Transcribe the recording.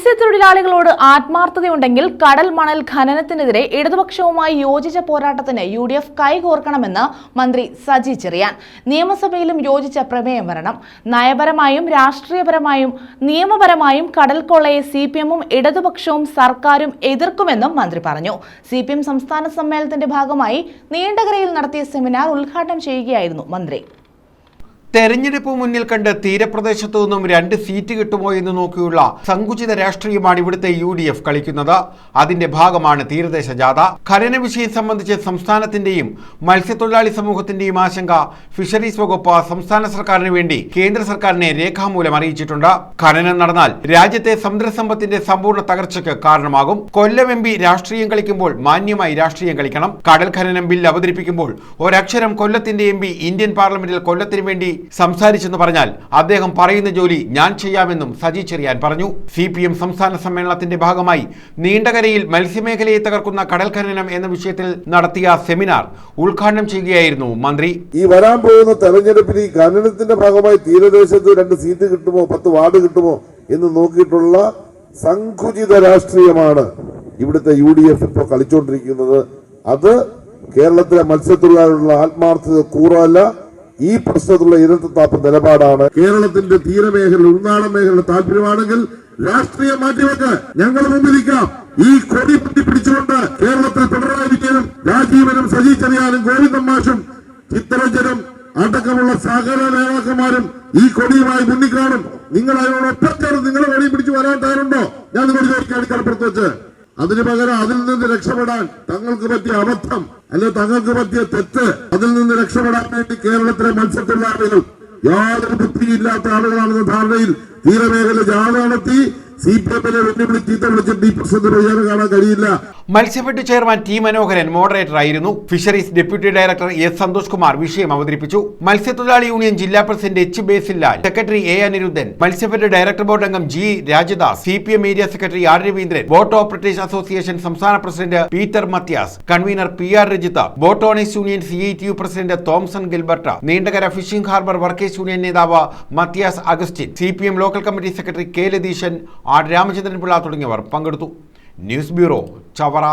മത്സ്യത്തൊഴിലാളികളോട് ആത്മാർത്ഥതയുണ്ടെങ്കിൽ കടൽ മണൽ ഖനനത്തിനെതിരെ ഇടതുപക്ഷവുമായി യോജിച്ച പോരാട്ടത്തിന് UDF കൈകോർക്കണമെന്ന് മന്ത്രി സജി ചെറിയാൻ. നിയമസഭയിലും യോജിച്ച പ്രമേയം വരണം. നയപരമായും രാഷ്ട്രീയപരമായും നിയമപരമായും കടൽ കൊള്ളയെ CPM-ഉം ഇടതുപക്ഷവും സർക്കാരും എതിർക്കുമെന്നും മന്ത്രി പറഞ്ഞു. CPM സംസ്ഥാന സമ്മേളനത്തിന്റെ ഭാഗമായി നീണ്ടകരയിൽ നടത്തിയ സെമിനാർ ഉദ്ഘാടനം ചെയ്യുകയായിരുന്നു മന്ത്രി. തെരഞ്ഞെടുപ്പ് മുന്നിൽ കണ്ട് തീരപ്രദേശത്തു നിന്നും 2 സീറ്റ് കിട്ടുമോ എന്ന് നോക്കിയുള്ള സങ്കുചിത രാഷ്ട്രീയമാണ് ഇവിടുത്തെ UDF കളിക്കുന്നത്. അതിന്റെ ഭാഗമാണ് തീരദേശ ജാഥ. ഖനന വിഷയം സംബന്ധിച്ച് സംസ്ഥാനത്തിന്റെയും മത്സ്യത്തൊഴിലാളി സമൂഹത്തിന്റെയും ആശങ്ക ഫിഷറീസ് വകുപ്പ് സംസ്ഥാന സർക്കാരിന് വേണ്ടി കേന്ദ്ര സർക്കാരിനെ രേഖാമൂലം അറിയിച്ചിട്ടുണ്ട്. ഖനനം നടന്നാൽ രാജ്യത്തെ സമുദ്രസമ്പത്തിന്റെ സമ്പൂർണ്ണ തകർച്ചയ്ക്ക് കാരണമാകും. കൊല്ലം MP രാഷ്ട്രീയം കളിക്കുമ്പോൾ മാന്യമായി രാഷ്ട്രീയം കളിക്കണം. കടൽ ഖനനം ബിൽ അവതരിപ്പിക്കുമ്പോൾ ഒരക്ഷരം കൊല്ലത്തിന്റെ MP ഇന്ത്യൻ പാർലമെന്റിൽ കൊല്ലത്തിന് വേണ്ടി സംസാരിച്ചെന്ന് പറഞ്ഞാൽ അദ്ദേഹം പറയുന്ന ജോലി ഞാൻ ചെയ്യാമെന്നും സജി ചെറിയാൻ പറഞ്ഞു. CPM സംസ്ഥാന സമ്മേളനത്തിന്റെ ഭാഗമായി നീണ്ടകരയിൽ മത്സ്യമേഖലയെ തകർക്കുന്ന കടൽ ഖനനം എന്ന വിഷയത്തിൽ നടത്തിയ സെമിനാർ ഉദ്ഘാടനം ചെയ്യുകയായിരുന്നു മന്ത്രി. ഈ വരാൻ പോകുന്ന തെരഞ്ഞെടുപ്പിൽ ഈ ഖനനത്തിന്റെ ഭാഗമായി തീരദേശത്ത് 2 സീറ്റ് കിട്ടുമോ 10 വാർഡ് കിട്ടുമോ എന്ന് നോക്കിയിട്ടുള്ള സങ്കുചിത രാഷ്ട്രീയമാണ് ഇവിടുത്തെ UDF ഇപ്പോൾ കളിച്ചുകൊണ്ടിരിക്കുന്നത്. അത് കേരളത്തിലെ മത്സ്യത്തൊഴിലാളികളുടെ ആത്മാർത്ഥത കൂറല്ല, ഈ പ്രശ്നത്തിലുള്ള ഇരട്ടത്താപ്പ് നിലപാടാണ്. കേരളത്തിന്റെ തീരമേഖല ഉൾനാടൻ മേഖലയുടെ താല്പര്യമാണെങ്കിൽ രാഷ്ട്രീയം മാറ്റിവെക്ക്, ഞങ്ങൾ മുമ്പിലിരിക്കാം. ഈ കൊടി പിടിച്ചുകൊണ്ട് കേരളത്തിൽ പിണറായി വിജയനും രാജീവനും സജി ചെറിയാനും ഗോവിന്ദൻ മാഷും ചിത്തരഞ്ജനും അടക്കമുള്ള സകല നേതാക്കന്മാരും ഈ കൊടിയുമായി മുന്നിൽ കാണും. നിങ്ങൾ അതിനോടൊപ്പം നിങ്ങളെ കൊടി പിടിച്ചു വരാൻ തയ്യാറുണ്ടോ? ഞാൻ നിങ്ങളോട് ചോദിക്കുകയാണ് കടപ്പുറത്ത് വെച്ച്. അതിനു പകരം അതിൽ നിന്ന് രക്ഷപ്പെടാൻ തങ്ങൾക്ക് പറ്റിയ അബദ്ധം അല്ലെ തങ്ങൾക്ക് പറ്റിയ തെറ്റ് അതിൽ നിന്ന് രക്ഷപ്പെടാൻ വേണ്ടി കേരളത്തിലെ മത്സ്യത്തൊഴിലാളികൾ യാതൊരു ബുദ്ധിയില്ലാത്ത ആളുകളാണെന്ന ധാരണയിൽ തീരമേഖല ജാഥ നടത്തി CPM-നെ വെല്ലുവിളി ചീത്ത വിളിച്ചിട്ട് ഈ പ്രശ്നത്തിന് പരിഹാരം കാണാൻ കഴിയില്ല. Matsyafed chairman T. Manoharan moderator ആയിരുന്നു. Fisheries deputy director S. Santhosh Kumar വിഷയം അവതരിപ്പിച്ചു. മത്സ്യത്തൊഴിലാളി യൂണിയൻ ജില്ലാ president H. Basilal, secretary A. Aniruddhan, Matsyafed director board അംഗം G. Rajadas, CPM area secretary R. Raveendran, boat operators association സംസ്ഥാന president Peter Mathias, convener PR Rajitha, boat owners union CITU president Thomson Gilbert, Neendakara fishing harbour workers union നേതാവ് Mathias Augustine, CPM local committee secretary K. Latheesan, R. Ramachandran Pillai തുടങ്ങിയവർ പങ്കെടുത്തു. News bureau, Chavara.